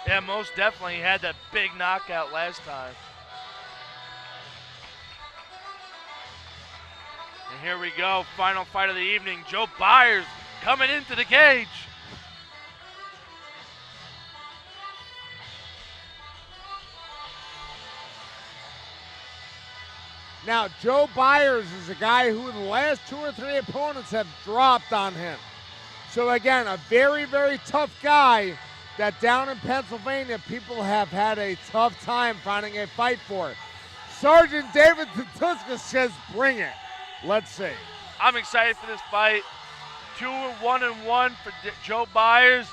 Yeah, most definitely. He had that big knockout last time. And here we go, final fight of the evening. Joe Byers coming into the cage. Now, Joe Byers is a guy who the last 2 or 3 opponents have dropped on him. So again, a very, very tough guy that down in Pennsylvania, people have had a tough time finding a fight for. Sergeant David Tutuska says, bring it. Let's see. I'm excited for this fight. 2-1-1 for Joe Byers.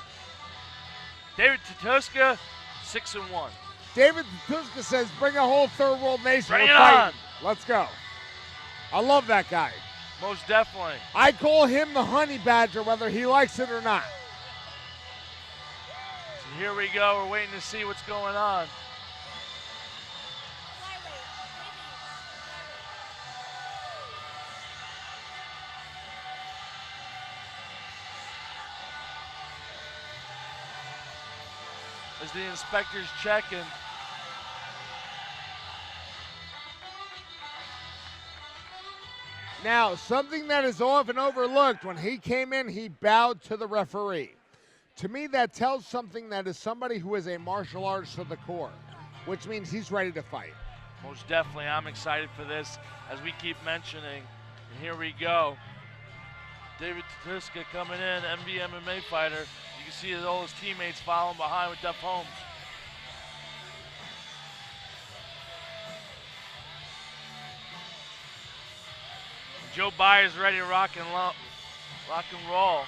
David Tutuska, 6-1. David Tutuska says, bring a whole third world nation. Bring We're it fighting. on. Let's go. I love that guy. Most definitely. I call him the honey badger, whether he likes it or not. So here we go. We're waiting to see what's going on. As the inspector's checking. Now, something that is often overlooked, when he came in, he bowed to the referee. To me, that tells something that is somebody who is a martial artist to the core, which means he's ready to fight. Most definitely. I'm excited for this, as we keep mentioning. And here we go. David Tutuska coming in, MB MMA fighter. You can see all his teammates following behind with Duff Holmes. Joe Byers ready to rock and roll.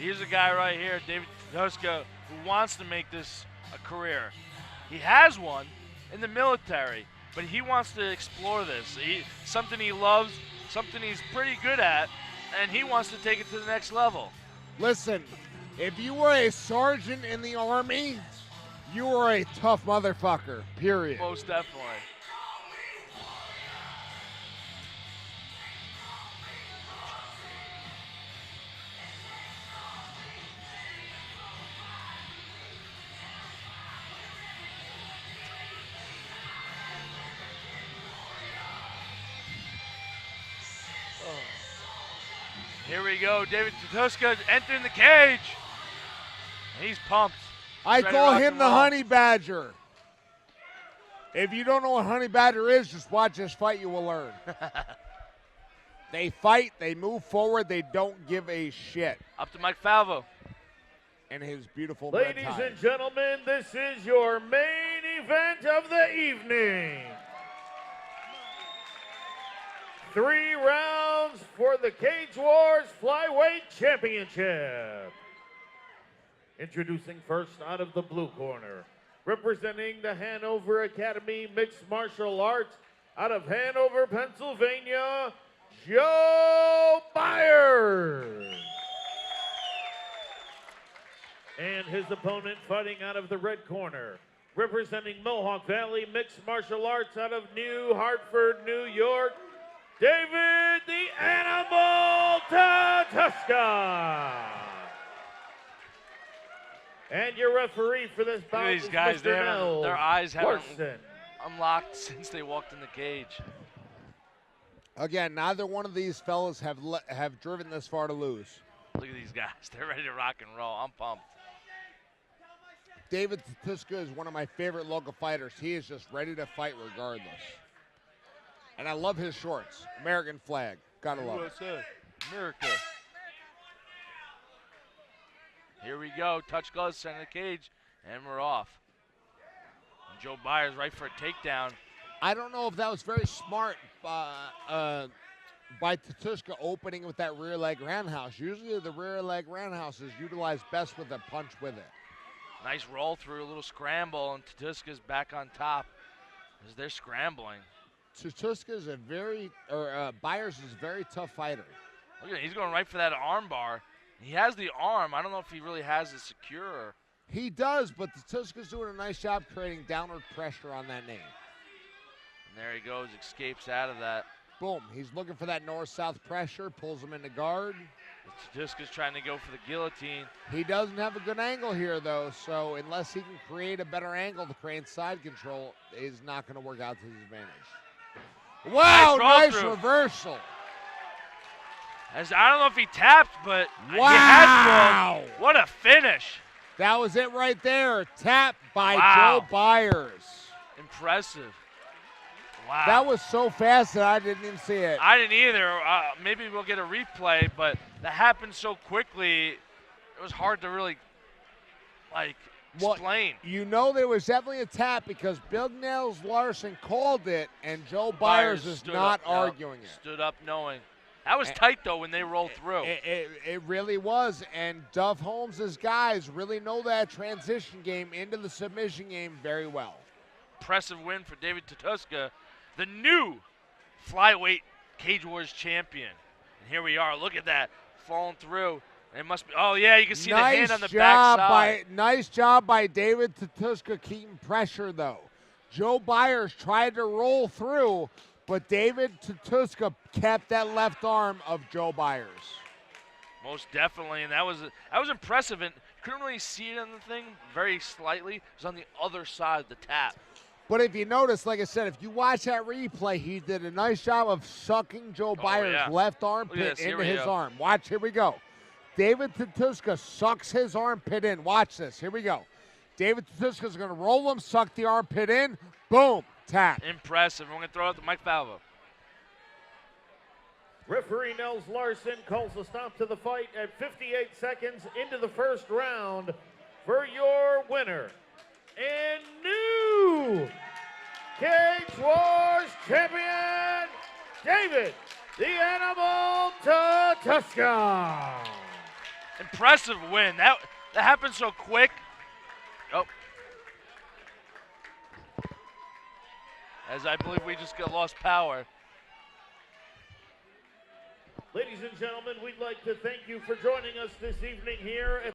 Here's a guy right here, David Tutuska, who wants to make this a career. He has one in the military, but he wants to explore this. Something he loves, something he's pretty good at, and he wants to take it to the next level. Listen, if you were a sergeant in the Army, you were a tough motherfucker, period. Most definitely. Here we go, David Tutuska entering the cage. He's pumped. I call him the honey badger. If you don't know what honey badger is, just watch this fight, you will learn. They fight, they move forward, they don't give a shit. Up to Mike Falvo. And his beautiful Ladies and gentlemen, this is your main event of the evening. 3 rounds for the Cage Wars Flyweight Championship. Introducing first out of the blue corner, representing the Hanover Academy Mixed Martial Arts out of Hanover, Pennsylvania, Joe Byers. And his opponent fighting out of the red corner, representing Mohawk Valley Mixed Martial Arts out of New Hartford, New York, David the Animal Tutuska. And your referee for this bout is These guys, Mr. their eyes haven't Larson. unlocked since they walked in the cage. Again, neither one of these fellas have driven this far to lose. Look at these guys. They're ready to rock and roll. I'm pumped. David Tutuska is one of my favorite local fighters. He is just ready to fight regardless. And I love his shorts. American flag. Gotta love it. USA, America. Here we go. Touch gloves, center of the cage, and we're off. And Joe Byers right for a takedown. I don't know if that was very smart by Tutuska opening with that rear leg roundhouse. Usually the rear leg roundhouse is utilized best with a punch with it. Nice roll through, a little scramble, and Tutuska's back on top. As they're scrambling. Tutuska is Byers is a very tough fighter. Look at him. He's going right for that arm bar. He has the arm. I don't know if he really has it secure. He does, but Tutuska's doing a nice job creating downward pressure on that knee. And there he goes, escapes out of that. Boom. He's looking for that north-south pressure, pulls him into guard. Tutuska's trying to go for the guillotine. He doesn't have a good angle here, though, so unless he can create a better angle to create side control, it's not going to work out to his advantage. Wow, nice reversal. As I don't know if he tapped, but wow. He had to. What a finish. That was it right there. Tap by Joe Byers. Impressive. Wow. That was so fast that I didn't even see it. I didn't either. Maybe we'll get a replay, but that happened so quickly, it was hard to really, explain. You know there was definitely a tap because Big Nails Larson called it, and Joe Byers is not arguing it. Stood up knowing. That was tight, though, when they rolled through. It really was, and Duff Holmes' guys really know that transition game into the submission game very well. Impressive win for David Tutuska, the new Flyweight Cage Wars champion. And here we are. Look at that. Falling through. It must be. Oh, yeah, you can see the hand on the backside. Nice job by David Tutuska keeping pressure, though. Joe Byers tried to roll through, but David Tutuska kept that left arm of Joe Byers. Most definitely, and that was impressive. And couldn't really see it on the thing very slightly. It was on the other side of the tap. But if you notice, like I said, if you watch that replay, he did a nice job of sucking Joe Byers' left armpit into his arm. Watch, here we go. David Tutuska sucks his armpit in. Watch this. Here we go. David Tutuska's going to roll him, suck the armpit in. Boom. Tap. Impressive. We're going to throw out to Mike Falvo. Referee Nels Larson calls a stop to the fight at 58 seconds into the first round for your winner and new Cage Wars champion, David the Animal Tutuska. Impressive win. That happened so quick. Oh. As I believe we just lost power. Ladies and gentlemen, we'd like to thank you for joining us this evening here at